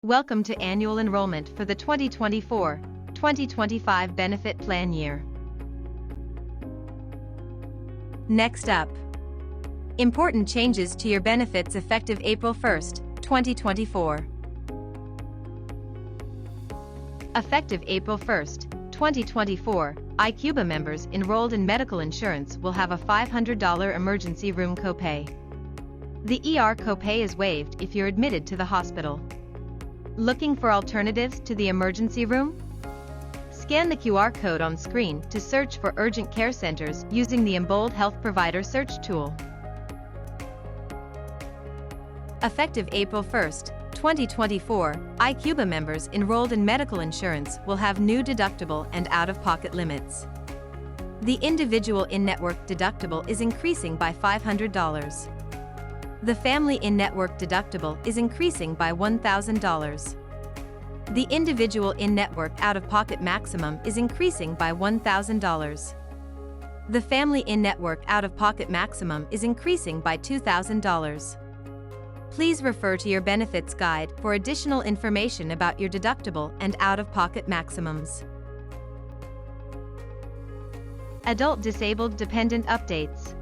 Welcome to annual enrollment for the 2024-2025 benefit plan year. Next up, important changes to your benefits effective April 1st, 2024. Effective April 1st, 2024, iCuba members enrolled in medical insurance will have a $500 emergency room copay. The ER copay is waived if you're admitted to the hospital. Looking for alternatives to the emergency room? Scan the QR code on screen to search for urgent care centers using the Embold Health Provider search tool. Effective April 1st, 2024, iCuba members enrolled in medical insurance will have new deductible and out-of-pocket limits. The individual in-network deductible is increasing by $500. The family in-network deductible is increasing by $1,000. The individual in-network out-of-pocket maximum is increasing by $1,000. The family in-network out-of-pocket maximum is increasing by $2,000. Please refer to your benefits guide for additional information about your deductible and out-of-pocket maximums. Adult Disabled Dependent Updates.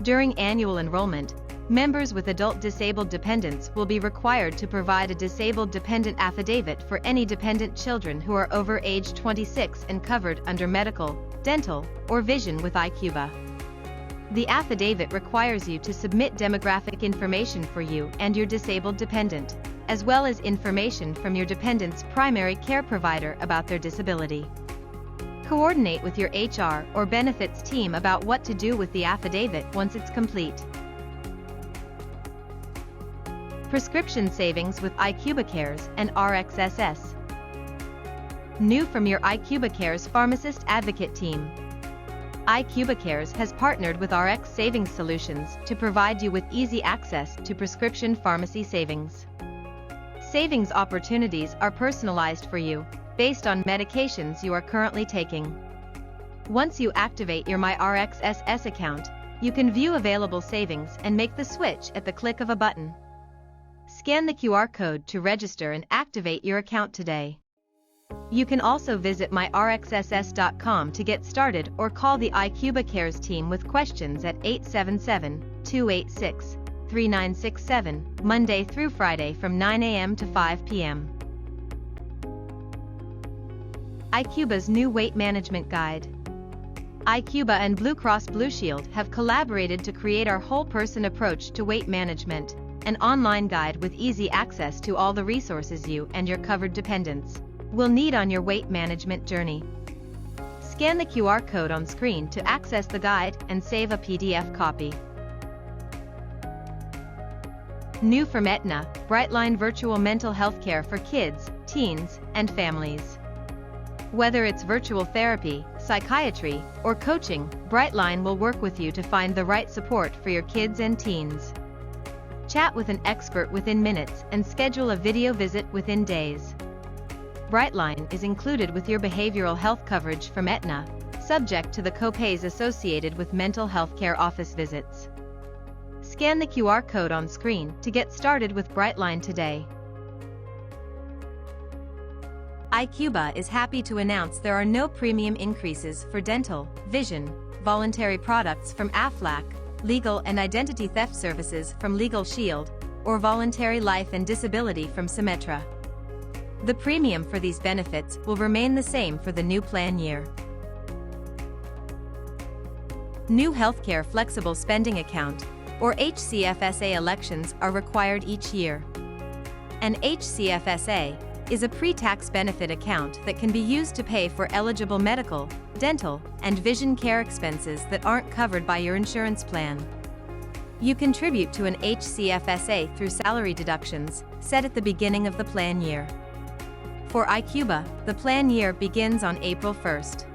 During annual enrollment, members with adult disabled dependents will be required to provide a disabled dependent affidavit for any dependent children who are over age 26 and covered under medical, dental, or vision with iCuba. The affidavit requires you to submit demographic information for you and your disabled dependent, as well as information from your dependent's primary care provider about their disability. Coordinate with your HR or benefits team about what to do with the affidavit once it's complete. Prescription savings with iCuba Cares and RxSS. New from your iCuba Cares Pharmacist Advocate team. iCuba Cares has partnered with Rx Savings Solutions to provide you with easy access to prescription pharmacy savings. Savings opportunities are personalized for you, based on medications you are currently taking. Once you activate your MyRxSS account, you can view available savings and make the switch at the click of a button. Scan the QR code to register and activate your account today. You can also visit myrxss.com to get started or call the iCuba Cares team with questions at 877-286-3967, Monday through Friday from 9 a.m. to 5 p.m. iCuba's new weight management guide. iCuba and Blue Cross Blue Shield have collaborated to create our whole-person approach to weight management, an online guide with easy access to all the resources you and your covered dependents will need on your weight management journey. Scan the QR code on screen to access the guide and save a PDF copy. New from Aetna, Brightline Virtual Mental Health Care for kids, teens, and families. Whether it's virtual therapy, psychiatry, or coaching, Brightline will work with you to find the right support for your kids and teens. Chat with an expert within minutes and schedule a video visit within days. Brightline is included with your behavioral health coverage from Aetna, subject to the copays associated with mental health care office visits. Scan the QR code on screen to get started with Brightline today. iCuba is happy to announce there are no premium increases for dental, vision, voluntary products from Aflac, legal and identity theft services from Legal Shield, or voluntary life and disability from Symetra. The premium for these benefits will remain the same for the new plan year. New Healthcare Flexible Spending Account, or HCFSA elections are required each year. An HCFSA is a pre-tax benefit account that can be used to pay for eligible medical, dental, and vision care expenses that aren't covered by your insurance plan. You contribute to an HCFSA through salary deductions set at the beginning of the plan year. For iCuba, the plan year begins on April 1st.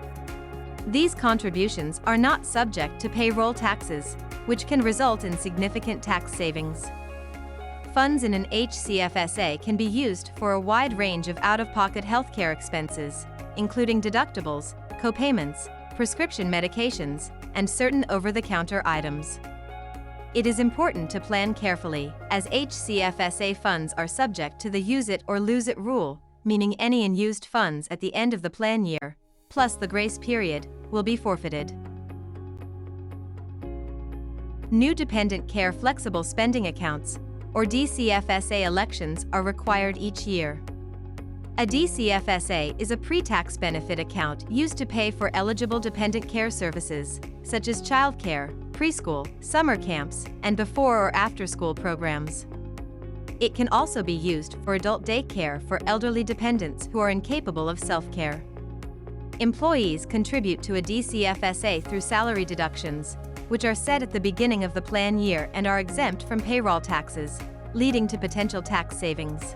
These contributions are not subject to payroll taxes, which can result in significant tax savings. Funds in an HCFSA can be used for a wide range of out-of-pocket healthcare expenses, including deductibles, copayments, prescription medications, and certain over-the-counter items. It is important to plan carefully, as HCFSA funds are subject to the use it or lose it rule, meaning any unused funds at the end of the plan year, plus the grace period, will be forfeited. New Dependent Care Flexible Spending Accounts, or DCFSA elections, are required each year. A DCFSA is a pre-tax benefit account used to pay for eligible dependent care services, such as childcare, preschool, summer camps, and before or after school programs. It can also be used for adult daycare for elderly dependents who are incapable of self-care. Employees contribute to a DCFSA through salary deductions, which are set at the beginning of the plan year and are exempt from payroll taxes, leading to potential tax savings.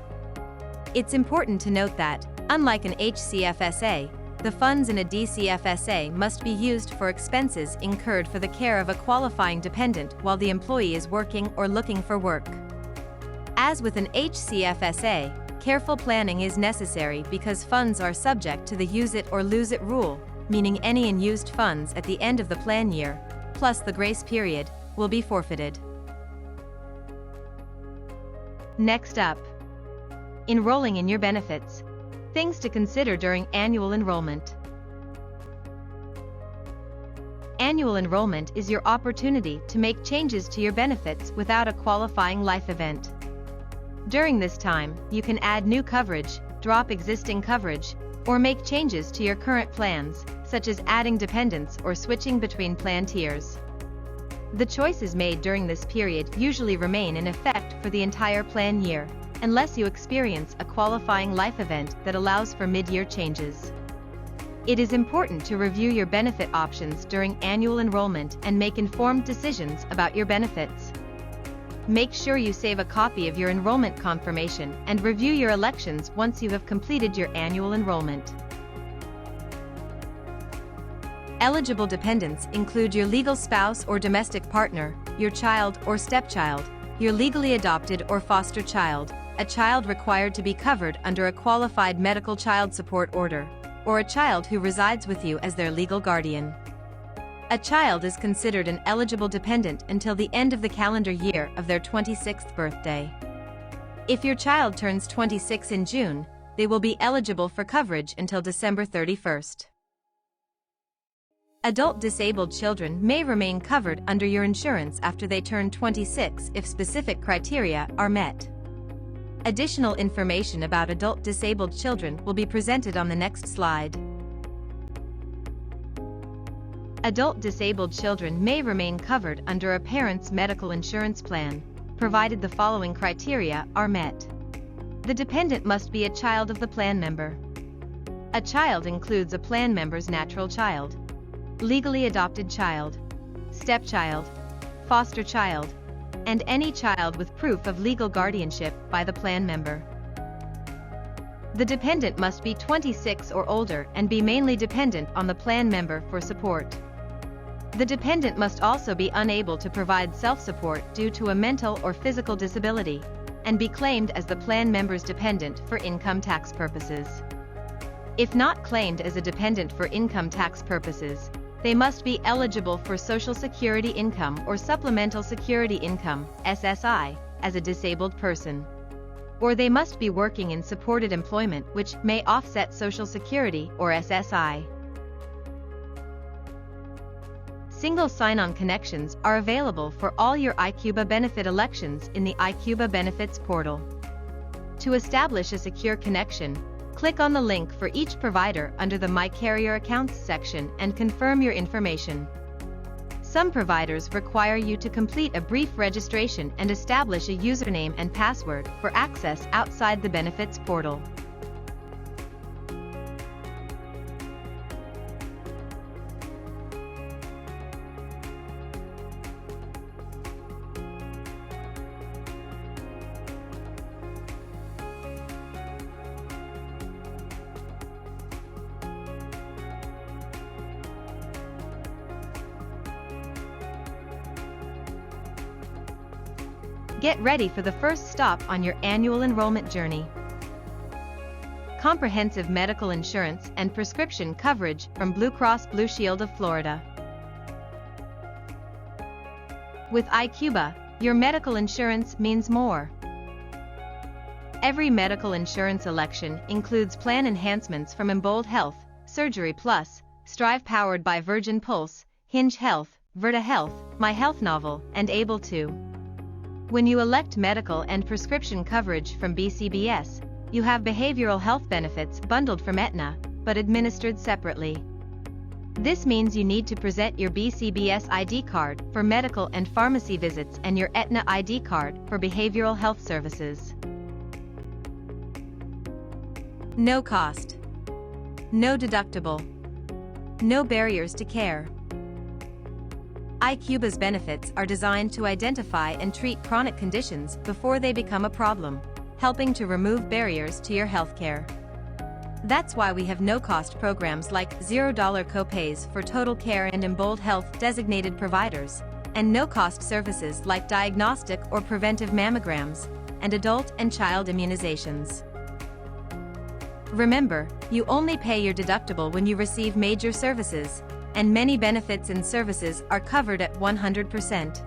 It's important to note that, unlike an HCFSA, the funds in a DCFSA must be used for expenses incurred for the care of a qualifying dependent while the employee is working or looking for work. As with an HCFSA, careful planning is necessary because funds are subject to the use it or lose it rule, meaning any unused funds at the end of the plan year, plus the grace period, will be forfeited. Next up, enrolling in your benefits. Things to consider during annual enrollment. Annual enrollment is your opportunity to make changes to your benefits without a qualifying life event. During this time, you can add new coverage, drop existing coverage, or make changes to your current plans, such as adding dependents or switching between plan tiers. The choices made during this period usually remain in effect for the entire plan year, unless you experience a qualifying life event that allows for mid-year changes. It is important to review your benefit options during annual enrollment and make informed decisions about your benefits. Make sure you save a copy of your enrollment confirmation and review your elections once you have completed your annual enrollment. Eligible dependents include your legal spouse or domestic partner, your child or stepchild, your legally adopted or foster child, a child required to be covered under a qualified medical child support order, or a child who resides with you as their legal guardian. A child is considered an eligible dependent until the end of the calendar year of their 26th birthday. If your child turns 26 in June, they will be eligible for coverage until December 31st. Adult disabled children may remain covered under your insurance after they turn 26 if specific criteria are met. Additional information about adult disabled children will be presented on the next slide. Adult disabled children may remain covered under a parent's medical insurance plan, provided the following criteria are met. The dependent must be a child of the plan member. A child includes a plan member's natural child, legally adopted child, stepchild, foster child, and any child with proof of legal guardianship by the plan member. The dependent must be 26 or older and be mainly dependent on the plan member for support. The dependent must also be unable to provide self-support due to a mental or physical disability, and be claimed as the plan member's dependent for income tax purposes. If not claimed as a dependent for income tax purposes, they must be eligible for Social Security income or Supplemental Security income, SSI, as a disabled person. Or they must be working in supported employment which may offset Social Security or SSI. Single sign-on connections are available for all your iCuba benefit elections in the iCuba Benefits portal. To establish a secure connection, click on the link for each provider under the My Carrier Accounts section and confirm your information. Some providers require you to complete a brief registration and establish a username and password for access outside the benefits portal. Get ready for the first stop on your annual enrollment journey. Comprehensive medical insurance and prescription coverage from Blue Cross Blue Shield of Florida. With iCuba, your medical insurance means more. Every medical insurance election includes plan enhancements from Embold Health, Surgery Plus, Strive powered by Virgin Pulse, Hinge Health, Virta Health, My Health Novel, and Able to. When you elect medical and prescription coverage from BCBS, you have behavioral health benefits bundled from Aetna, but administered separately. This means you need to present your BCBS ID card for medical and pharmacy visits and your Aetna ID card for behavioral health services. No cost. No deductible. No barriers to care. iCuba's benefits are designed to identify and treat chronic conditions before they become a problem, helping to remove barriers to your healthcare. That's why we have no-cost programs like $0 copays for Total Care and Embold Health designated providers, and no-cost services like diagnostic or preventive mammograms, and adult and child immunizations. Remember, you only pay your deductible when you receive major services, and many benefits and services are covered at 100%.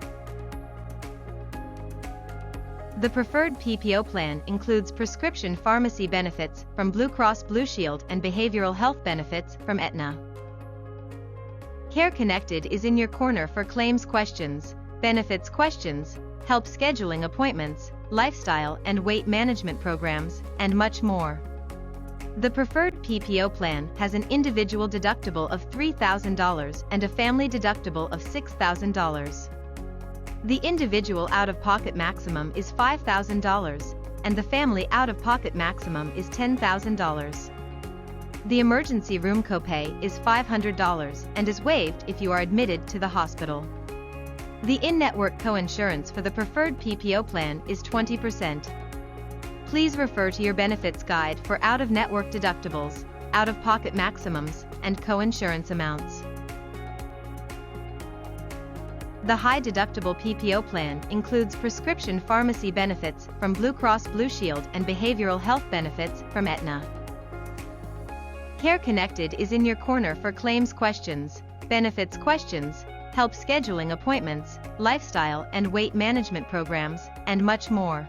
The preferred PPO plan includes prescription pharmacy benefits from Blue Cross Blue Shield and behavioral health benefits from Aetna. Care Connected is in your corner for claims questions, benefits questions, help scheduling appointments, lifestyle and weight management programs, and much more. The preferred PPO plan has an individual deductible of $3,000 and a family deductible of $6,000. The individual out-of-pocket maximum is $5,000, and the family out-of-pocket maximum is $10,000. The emergency room copay is $500 and is waived if you are admitted to the hospital. The in-network coinsurance for the preferred PPO plan is 20%. Please refer to your benefits guide for out-of-network deductibles, out-of-pocket maximums, and coinsurance amounts. The high-deductible PPO plan includes prescription pharmacy benefits from Blue Cross Blue Shield and behavioral health benefits from Aetna. Care Connected is in your corner for claims questions, benefits questions, help scheduling appointments, lifestyle and weight management programs, and much more.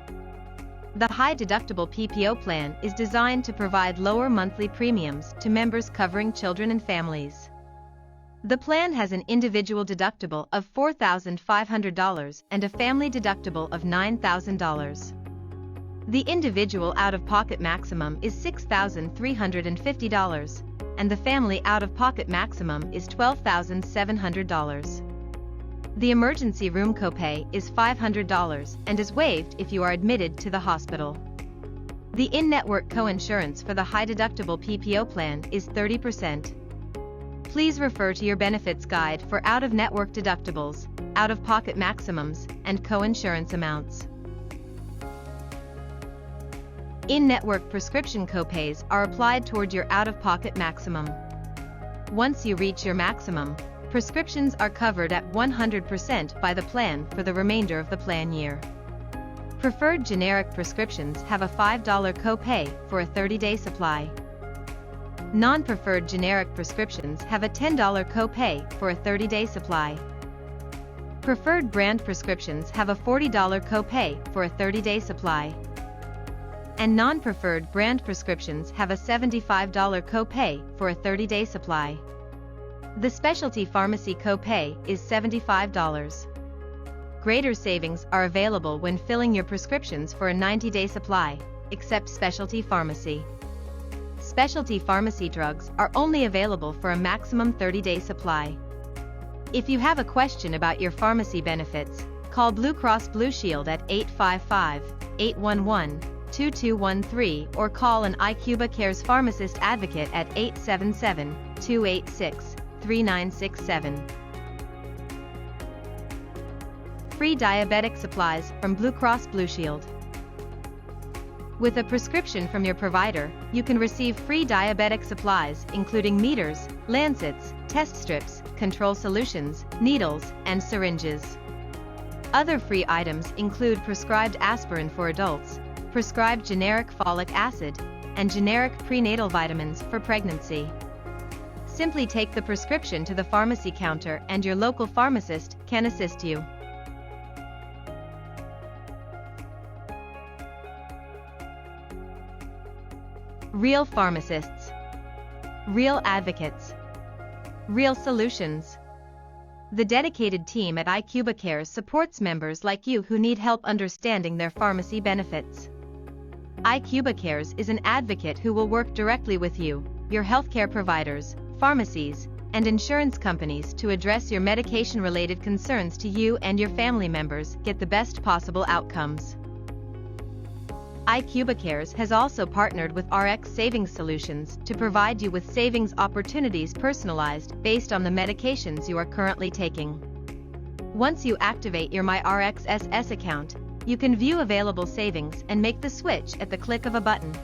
The high-deductible PPO plan is designed to provide lower monthly premiums to members covering children and families. The plan has an individual deductible of $4,500 and a family deductible of $9,000. The individual out-of-pocket maximum is $6,350, and the family out-of-pocket maximum is $12,700. The emergency room copay is $500 and is waived if you are admitted to the hospital. The in-network coinsurance for the high-deductible PPO plan is 30%. Please refer to your benefits guide for out-of-network deductibles, out-of-pocket maximums, and coinsurance amounts. In-network prescription copays are applied toward your out-of-pocket maximum. Once you reach your maximum, prescriptions are covered at 100% by the plan for the remainder of the plan year. Preferred generic prescriptions have a $5 copay for a 30-day supply. Non-preferred generic prescriptions have a $10 copay for a 30-day supply. Preferred brand prescriptions have a $40 copay for a 30-day supply. And non-preferred brand prescriptions have a $75 copay for a 30-day supply. The specialty pharmacy copay is $75. Greater savings are available when filling your prescriptions for a 90-day supply, except specialty pharmacy. Specialty pharmacy drugs are only available for a maximum 30-day supply. If you have a question about your pharmacy benefits, call Blue Cross Blue Shield at 855-811-2213 or call an iCuba Cares Pharmacist Advocate at 877-286-3967. Free diabetic supplies from Blue Cross Blue Shield. With a prescription from your provider, you can receive free diabetic supplies including meters, lancets, test strips, control solutions, needles, and syringes. Other free items include prescribed aspirin for adults, prescribed generic folic acid, and generic prenatal vitamins for pregnancy. Simply take the prescription to the pharmacy counter and your local pharmacist can assist you. Real pharmacists. Real advocates. Real solutions. The dedicated team at iCuba Cares supports members like you who need help understanding their pharmacy benefits. iCuba Cares is an advocate who will work directly with you, your healthcare providers, pharmacies, and insurance companies to address your medication-related concerns to you and your family members get the best possible outcomes. iCuba Cares has also partnered with RX Savings Solutions to provide you with savings opportunities personalized based on the medications you are currently taking. Once you activate your MyRxSS account, you can view available savings and make the switch at the click of a button.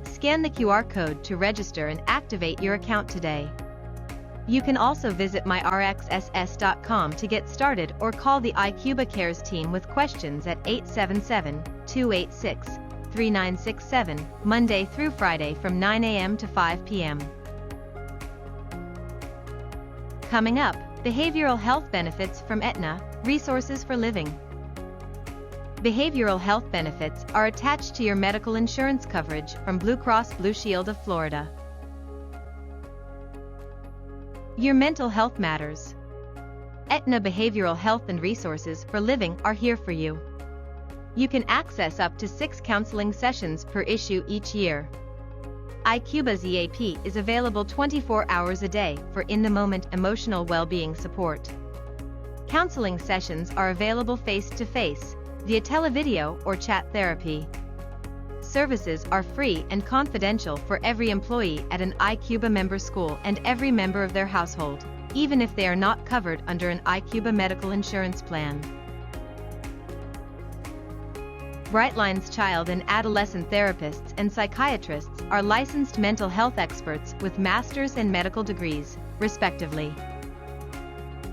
Scan the QR code to register and activate your account today. You can also visit myrxss.com to get started or call the iCuba Cares team with questions at 877-286-3967, Monday through Friday from 9 a.m. to 5 p.m. Coming up, behavioral health benefits from Aetna, resources for living. Behavioral health benefits are attached to your medical insurance coverage from Blue Cross Blue Shield of Florida. Your mental health matters. Aetna Behavioral Health and Resources for Living are here for you. You can access up to 6 counseling sessions per issue each year. iCuba's EAP is available 24 hours a day for in-the-moment emotional well-being support. Counseling sessions are available face-to-face, via televideo or chat therapy. Services are free and confidential for every employee at an iCuba member school and every member of their household, even if they are not covered under an iCuba medical insurance plan. Brightline's child and adolescent therapists and psychiatrists are licensed mental health experts with master's and medical degrees, respectively.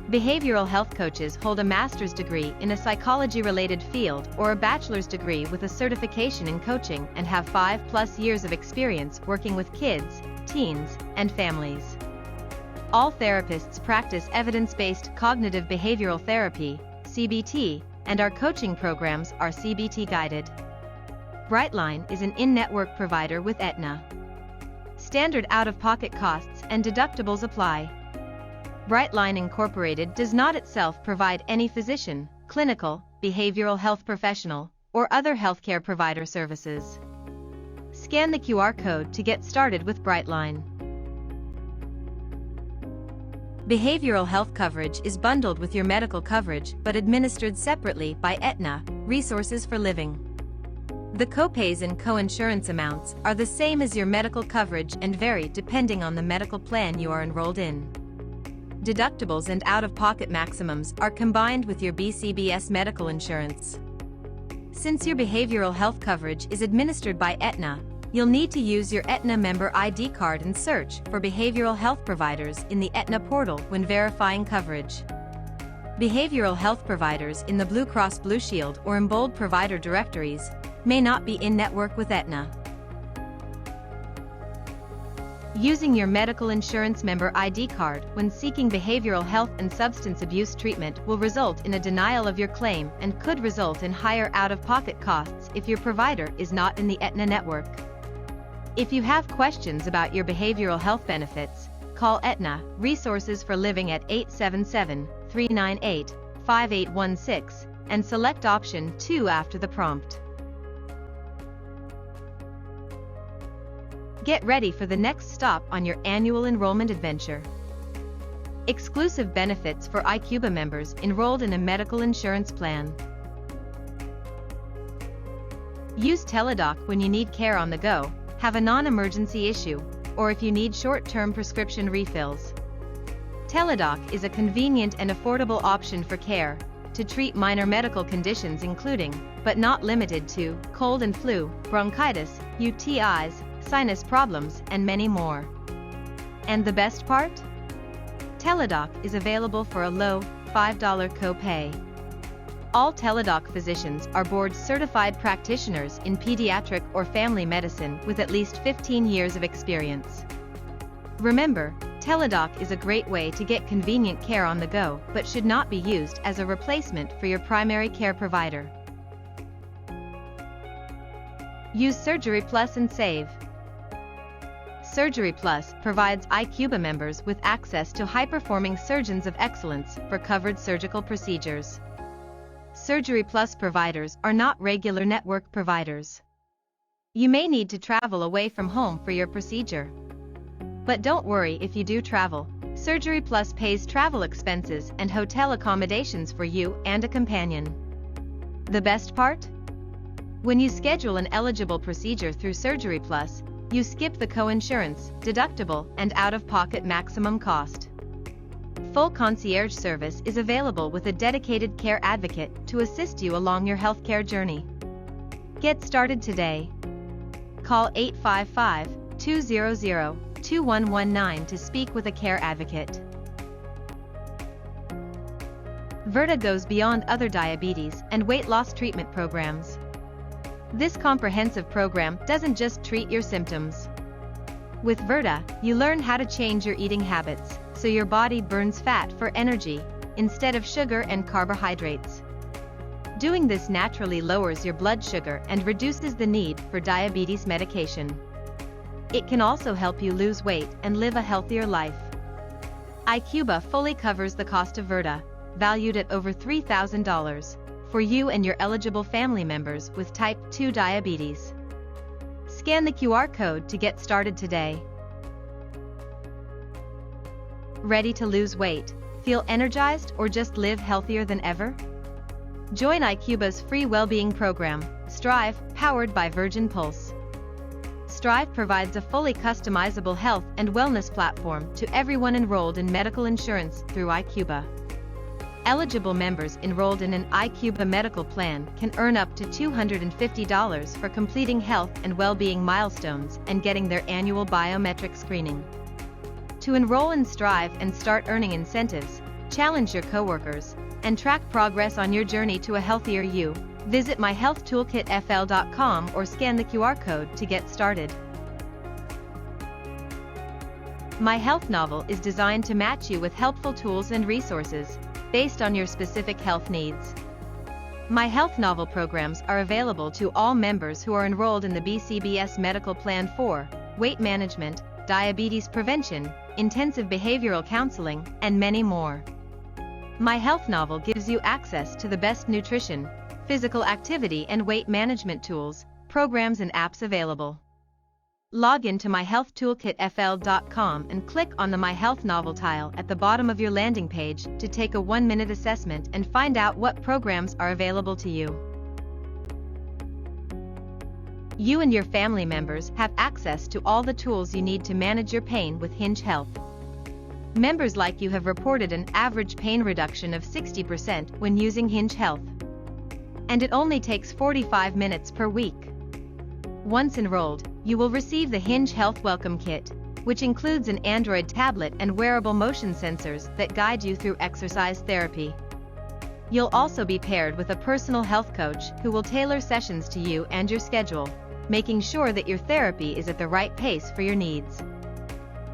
Behavioral health coaches hold a master's degree in a psychology-related field or a bachelor's degree with a certification in coaching and have 5+ years of experience working with kids, teens, and families. All therapists practice evidence-based cognitive behavioral therapy, CBT, and our coaching programs are CBT guided. Brightline is an in-network provider with Aetna. Standard out-of-pocket costs and deductibles apply. Brightline Incorporated does not itself provide any physician, clinical, behavioral health professional, or other healthcare provider services. Scan the QR code to get started with Brightline. Behavioral health coverage is bundled with your medical coverage but administered separately by Aetna, Resources for Living. The copays and coinsurance amounts are the same as your medical coverage and vary depending on the medical plan you are enrolled in. Deductibles and out-of-pocket maximums are combined with your BCBS medical insurance. Since your behavioral health coverage is administered by Aetna, you'll need to use your Aetna member ID card and search for behavioral health providers in the Aetna portal when verifying coverage. Behavioral health providers in the Blue Cross Blue Shield or Embold provider directories may not be in-network with Aetna. Using your medical insurance member ID card when seeking behavioral health and substance abuse treatment will result in a denial of your claim and could result in higher out-of-pocket costs if your provider is not in the Aetna network. If you have questions about your behavioral health benefits, call Aetna, Resources for Living at 877-398-5816 and select option 2 after the prompt. Get ready for the next stop on your annual enrollment adventure. Exclusive benefits for iCuba members enrolled in a medical insurance plan. Use Teladoc when you need care on the go, have a non-emergency issue, or if you need short-term prescription refills. Teladoc is a convenient and affordable option for care to treat minor medical conditions including, but not limited to, cold and flu, bronchitis, UTIs, sinus problems, and many more. And the best part? Teladoc is available for a low, $5 copay. All Teladoc physicians are board-certified practitioners in pediatric or family medicine with at least 15 years of experience. Remember, Teladoc is a great way to get convenient care on the go but should not be used as a replacement for your primary care provider. Use Surgery Plus and save. Surgery Plus provides iCuba members with access to high-performing surgeons of excellence for covered surgical procedures. Surgery Plus providers are not regular network providers. You may need to travel away from home for your procedure. But don't worry if you do travel. Surgery Plus pays travel expenses and hotel accommodations for you and a companion. The best part? When you schedule an eligible procedure through Surgery Plus, you skip the co-insurance, deductible, and out-of-pocket maximum cost. Full concierge service is available with a dedicated care advocate to assist you along your healthcare journey. Get started today. Call 855-200-2119 to speak with a care advocate. Virta goes beyond other diabetes and weight loss treatment programs. This comprehensive program doesn't just treat your symptoms. With Virta, you learn how to change your eating habits so your body burns fat for energy instead of sugar and carbohydrates. Doing this naturally lowers your blood sugar and reduces the need for diabetes medication. It can also help you lose weight and live a healthier life. iCuba fully covers the cost of Virta, valued at over $3,000, for you and your eligible family members with type 2 diabetes. Scan the QR code to get started today. Ready to lose weight, feel energized, or just live healthier than ever? Join iCuba's free well-being program, Strive, powered by Virgin Pulse. Strive provides a fully customizable health and wellness platform to everyone enrolled in medical insurance through iCuba. Eligible members enrolled in an iCuba medical plan can earn up to $250 for completing health and well-being milestones and getting their annual biometric screening. To enroll in Strive and start earning incentives, challenge your coworkers, and track progress on your journey to a healthier you, visit myhealthtoolkitfl.com or scan the QR code to get started. My Health Novel is designed to match you with helpful tools and resources based on your specific health needs. My Health Novel programs are available to all members who are enrolled in the BCBS Medical Plan for weight management, diabetes prevention, intensive behavioral counseling, and many more. My Health Novel gives you access to the best nutrition, physical activity, and weight management tools, programs, and apps available. Log in to myhealthtoolkitfl.com and click on the My Health Novel tile at the bottom of your landing page to take a 1-minute assessment and find out what programs are available to you. You and your family members have access to all the tools you need to manage your pain with Hinge Health. Members like you have reported an average pain reduction of 60% when using Hinge Health. And it only takes 45 minutes per week. Once enrolled, you will receive the Hinge Health Welcome Kit, which includes an Android tablet and wearable motion sensors that guide you through exercise therapy. You'll also be paired with a personal health coach who will tailor sessions to you and your schedule, making sure that your therapy is at the right pace for your needs.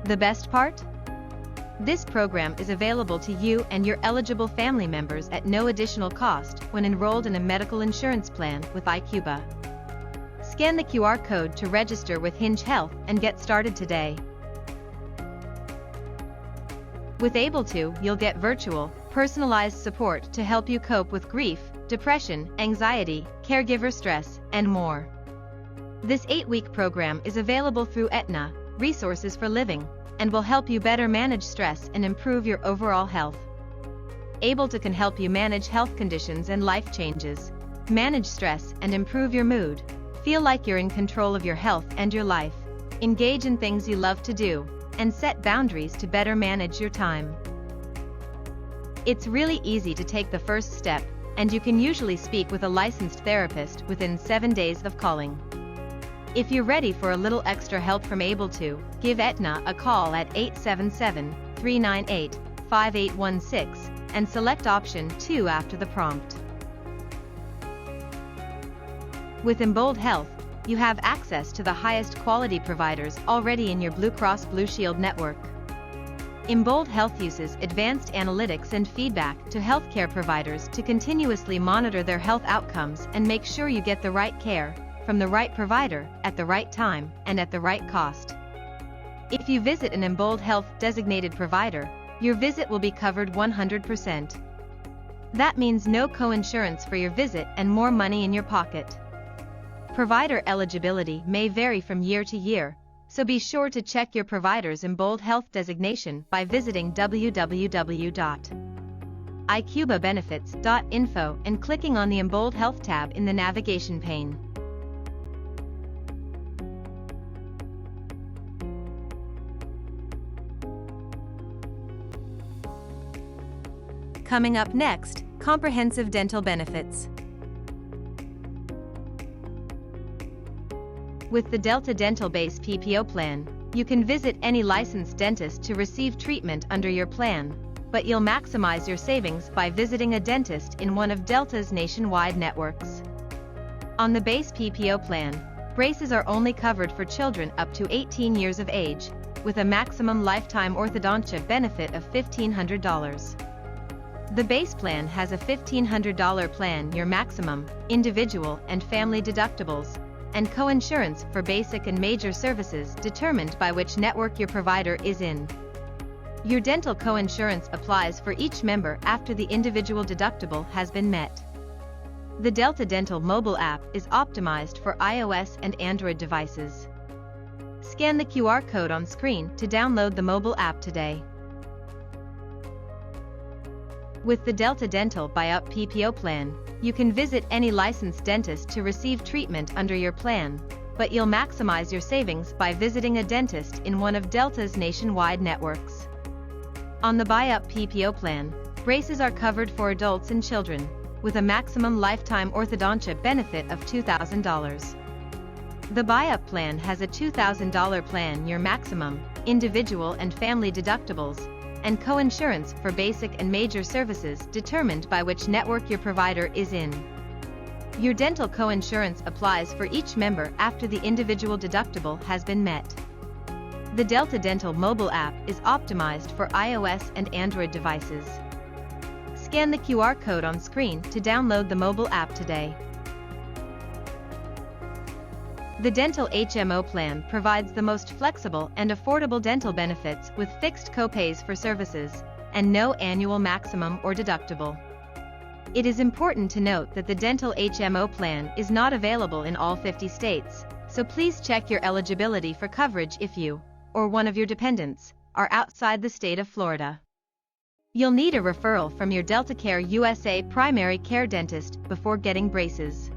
The best part? This program is available to you and your eligible family members at no additional cost when enrolled in a medical insurance plan with iCuba. Scan the QR code to register with Hinge Health and get started today. With Able2, you'll get virtual, personalized support to help you cope with grief, depression, anxiety, caregiver stress, and more. This 8-week program is available through Aetna, Resources for Living, and will help you better manage stress and improve your overall health. Able2 can help you manage health conditions and life changes, manage stress and improve your mood, feel like you're in control of your health and your life, engage in things you love to do, and set boundaries to better manage your time. It's really easy to take the first step, and you can usually speak with a licensed therapist within 7 days of calling. If you're ready for a little extra help from Able2, give Aetna a call at 877-398-5816 and select option 2 after the prompt. With Embold Health, you have access to the highest quality providers already in your Blue Cross Blue Shield network. Embold Health uses advanced analytics and feedback to healthcare providers to continuously monitor their health outcomes and make sure you get the right care from the right provider at the right time and at the right cost. If you visit an Embold Health designated provider, your visit will be covered 100%. That means no co-insurance for your visit and more money in your pocket. Provider eligibility may vary from year to year, so be sure to check your provider's Embold Health designation by visiting www.icubabenefits.info and clicking on the Embold Health tab in the navigation pane. Coming up next, comprehensive dental benefits. With the Delta Dental Base PPO plan, you can visit any licensed dentist to receive treatment under your plan, but you'll maximize your savings by visiting a dentist in one of Delta's nationwide networks. On the Base PPO plan, braces are only covered for children up to 18 years of age, with a maximum lifetime orthodontia benefit of $1,500. The Base plan has a $1,500 plan year maximum, individual and family deductibles, and co-insurance for basic and major services determined by which network your provider is in. Your dental co-insurance applies for each member after the individual deductible has been met. The Delta Dental mobile app is optimized for iOS and Android devices. Scan the QR code on screen to download the mobile app today. With the Delta Dental Buy-Up PPO plan, you can visit any licensed dentist to receive treatment under your plan, but you'll maximize your savings by visiting a dentist in one of Delta's nationwide networks. On the Buy-Up PPO plan, braces are covered for adults and children, with a maximum lifetime orthodontia benefit of $2,000. The Buy-Up plan has a $2,000 plan year maximum, individual and family deductibles, and co-insurance for basic and major services determined by which network your provider is in. Your dental co-insurance applies for each member after the individual deductible has been met. The Delta Dental mobile app is optimized for iOS and Android devices. Scan the QR code on screen to download the mobile app today. The Dental HMO plan provides the most flexible and affordable dental benefits with fixed copays for services, and no annual maximum or deductible. It is important to note that the Dental HMO plan is not available in all 50 states, so please check your eligibility for coverage if you, or one of your dependents, are outside the state of Florida. You'll need a referral from your DeltaCare USA primary care dentist before getting braces.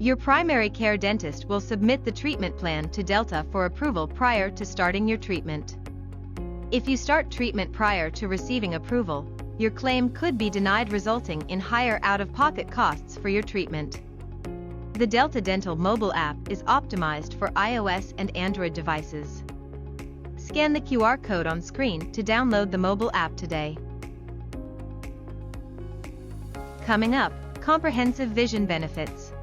Your primary care dentist will submit the treatment plan to Delta for approval prior to starting your treatment. If you start treatment prior to receiving approval, your claim could be denied, resulting in higher out-of-pocket costs for your treatment. The Delta Dental mobile app is optimized for iOS and Android devices. Scan the QR code on screen to download the mobile app today. Coming up, comprehensive vision benefits.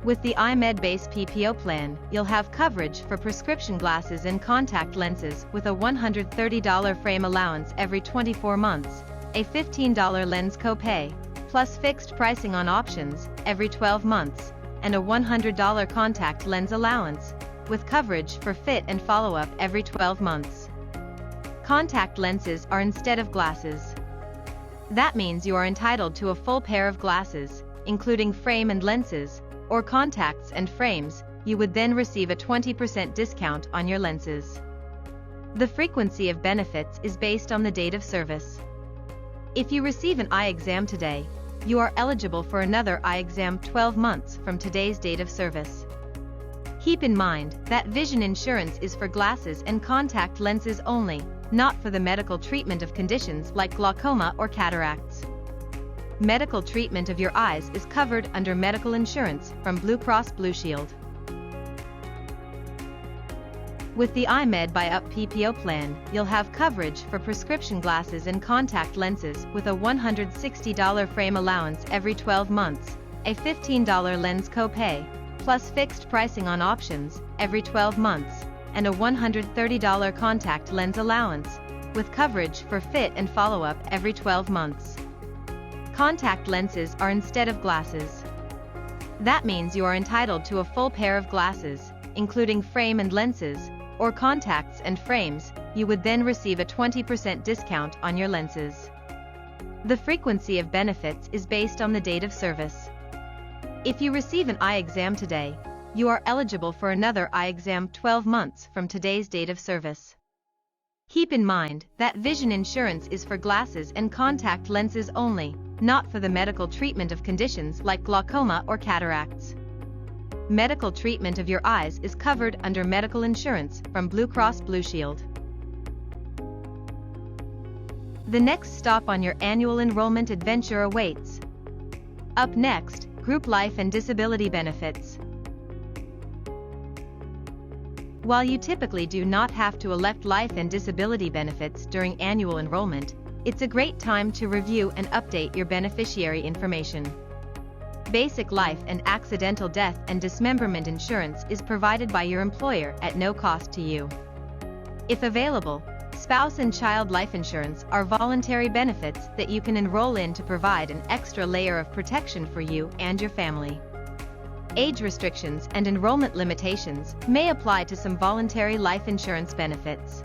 With the iMed Base PPO plan, you'll have coverage for prescription glasses and contact lenses with a $130 frame allowance every 24 months, a $15 lens copay, plus fixed pricing on options every 12 months, and a $100 contact lens allowance, with coverage for fit and follow-up every 12 months. Contact lenses are instead of glasses. That means you are entitled to a full pair of glasses, including frame and lenses, or contacts and frames. You would then receive a 20% discount on your lenses. The frequency of benefits is based on the date of service. If you receive an eye exam today, you are eligible for another eye exam 12 months from today's date of service. Keep in mind that vision insurance is for glasses and contact lenses only, not for the medical treatment of conditions like glaucoma or cataracts. Medical treatment of your eyes is covered under medical insurance from Blue Cross Blue Shield. With the iMed Buy-Up PPO plan, you'll have coverage for prescription glasses and contact lenses with a $160 frame allowance every 12 months, a $15 lens copay, plus fixed pricing on options every 12 months, and a $130 contact lens allowance, with coverage for fit and follow-up every 12 months. Contact lenses are instead of glasses. That means you are entitled to a full pair of glasses, including frame and lenses, or contacts and frames. You would then receive a 20% discount on your lenses. The frequency of benefits is based on the date of service. If you receive an eye exam today, you are eligible for another eye exam 12 months from today's date of service. Keep in mind that vision insurance is for glasses and contact lenses only, not for the medical treatment of conditions like glaucoma or cataracts. Medical treatment of your eyes is covered under medical insurance from Blue Cross Blue Shield. The next stop on your annual enrollment adventure awaits. Up next, group life and disability benefits. While you typically do not have to elect life and disability benefits during annual enrollment, it's a great time to review and update your beneficiary information. Basic life and accidental death and dismemberment insurance is provided by your employer at no cost to you. If available, spouse and child life insurance are voluntary benefits that you can enroll in to provide an extra layer of protection for you and your family. Age restrictions and enrollment limitations may apply to some voluntary life insurance benefits.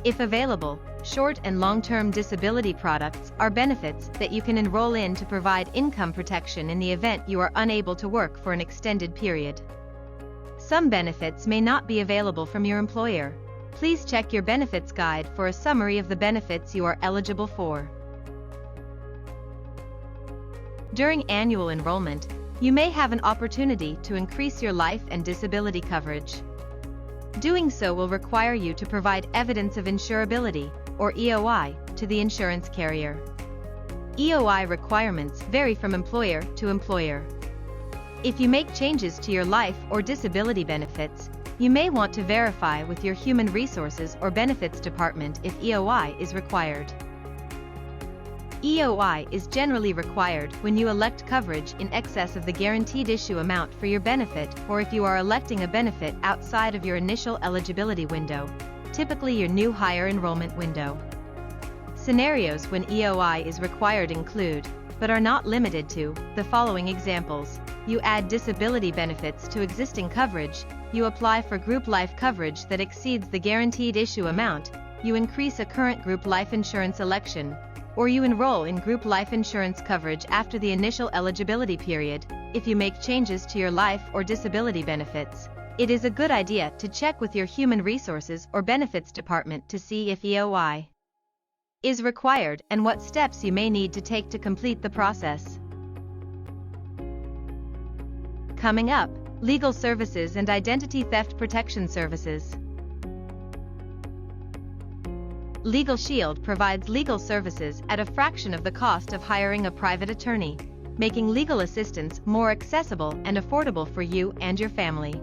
If available, short and long-term disability products are benefits that you can enroll in to provide income protection in the event you are unable to work for an extended period. Some benefits may not be available from your employer. Please check your benefits guide for a summary of the benefits you are eligible for. During annual enrollment, you may have an opportunity to increase your life and disability coverage. Doing so will require you to provide evidence of insurability, or EOI, to the insurance carrier. EOI requirements vary from employer to employer. If you make changes to your life or disability benefits, you may want to verify with your Human Resources or Benefits Department if EOI is required. EOI is generally required when you elect coverage in excess of the guaranteed issue amount for your benefit, or if you are electing a benefit outside of your initial eligibility window, typically your new higher enrollment window. Scenarios when EOI is required include, but are not limited to, the following examples. You add disability benefits to existing coverage, you apply for group life coverage that exceeds the guaranteed issue amount, you increase a current group life insurance election, or you enroll in group life insurance coverage after the initial eligibility period. If you make changes to your life or disability benefits, it is a good idea to check with your Human Resources or Benefits Department to see if EOI is required and what steps you may need to take to complete the process. Coming up, legal services and identity theft protection services. Legal Shield provides legal services at a fraction of the cost of hiring a private attorney, making legal assistance more accessible and affordable for you and your family.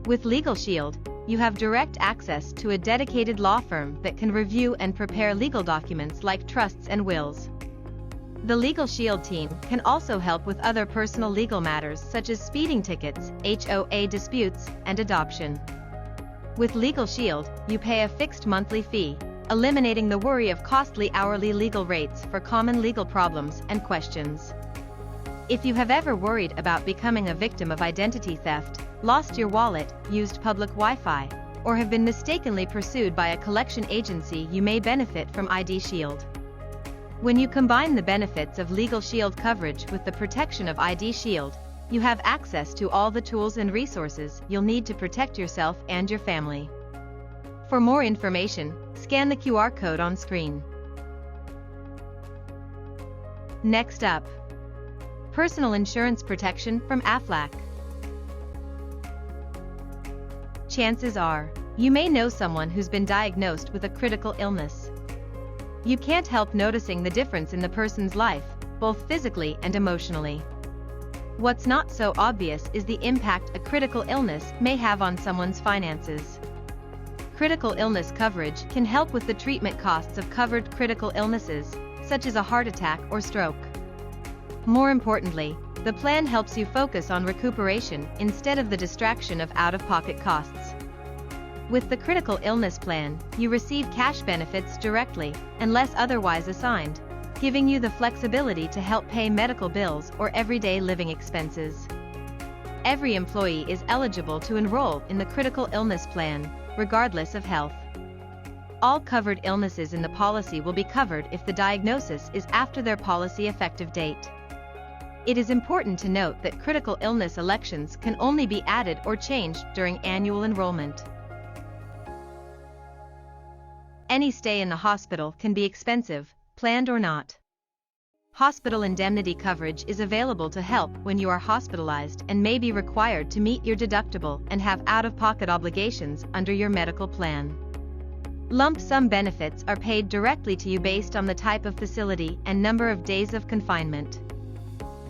With Legal Shield, you have direct access to a dedicated law firm that can review and prepare legal documents like trusts and wills. The Legal Shield team can also help with other personal legal matters such as speeding tickets, HOA disputes, and adoption. With Legal Shield, you pay a fixed monthly fee, eliminating the worry of costly hourly legal rates for common legal problems and questions. If you have ever worried about becoming a victim of identity theft, lost your wallet, used public Wi-Fi, or have been mistakenly pursued by a collection agency, you may benefit from ID Shield. When you combine the benefits of Legal Shield coverage with the protection of ID Shield, you have access to all the tools and resources you'll need to protect yourself and your family. For more information, scan the QR code on screen. Next up, personal insurance protection from Aflac. Chances are, you may know someone who's been diagnosed with a critical illness. You can't help noticing the difference in the person's life, both physically and emotionally. What's not so obvious is the impact a critical illness may have on someone's finances. Critical illness coverage can help with the treatment costs of covered critical illnesses, such as a heart attack or stroke. More importantly, the plan helps you focus on recuperation instead of the distraction of out-of-pocket costs. With the critical illness plan, you receive cash benefits directly, unless otherwise assigned, giving you the flexibility to help pay medical bills or everyday living expenses. Every employee is eligible to enroll in the critical illness plan, regardless of health. All covered illnesses in the policy will be covered if the diagnosis is after their policy effective date. It is important to note that critical illness elections can only be added or changed during annual enrollment. Any stay in the hospital can be expensive, planned or not. Hospital indemnity coverage is available to help when you are hospitalized and may be required to meet your deductible and have out-of-pocket obligations under your medical plan. Lump sum benefits are paid directly to you based on the type of facility and number of days of confinement.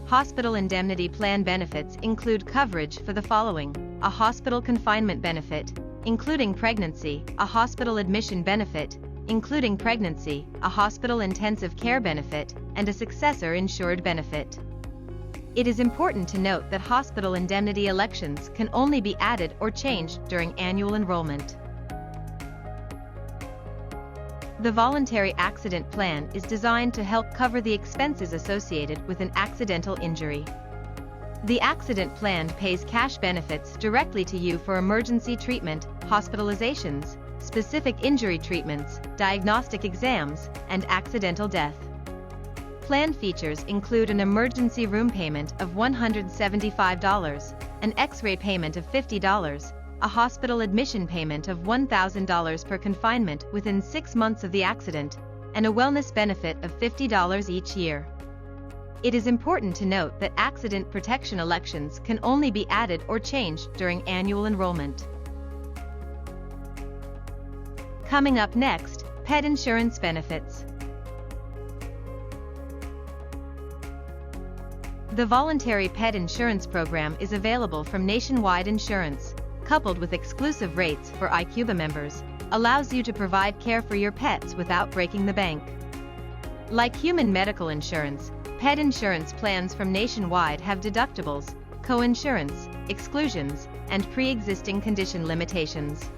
Hospital indemnity plan benefits include coverage for the following: a hospital confinement benefit, including pregnancy, a hospital admission benefit, including pregnancy, a hospital intensive care benefit, and a successor insured benefit. It is important to note that hospital indemnity elections can only be added or changed during annual enrollment. The voluntary accident plan is designed to help cover the expenses associated with an accidental injury. The accident plan pays cash benefits directly to you for emergency treatment, hospitalizations, specific injury treatments, diagnostic exams, and accidental death. Plan features include an emergency room payment of $175, an X-ray payment of $50, a hospital admission payment of $1,000 per confinement within 6 months of the accident, and a wellness benefit of $50 each year. It is important to note that accident protection elections can only be added or changed during annual enrollment. Coming up next, pet insurance benefits. The voluntary pet insurance program is available from Nationwide Insurance, coupled with exclusive rates for iCuba members, allows you to provide care for your pets without breaking the bank. Like human medical insurance, pet insurance plans from Nationwide have deductibles, co-insurance, exclusions, and pre-existing condition limitations.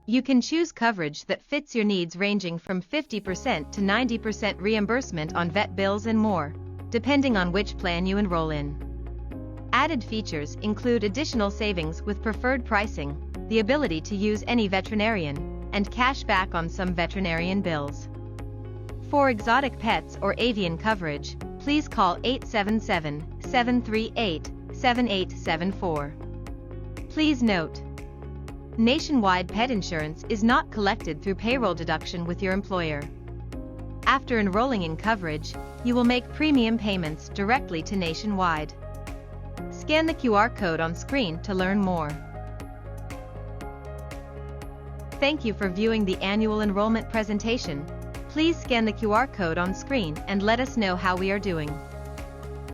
You can choose coverage that fits your needs, ranging from 50% to 90% reimbursement on vet bills and more, depending on which plan you enroll in. Added features include additional savings with preferred pricing, the ability to use any veterinarian, and cash back on some veterinarian bills. For exotic pets or avian coverage, please call 877-738-7874. Please note, Nationwide pet insurance is not collected through payroll deduction with your employer. After enrolling in coverage, you will make premium payments directly to Nationwide. Scan the QR code on screen to learn more. Thank you for viewing the annual enrollment presentation. Please scan the QR code on screen and let us know how we are doing.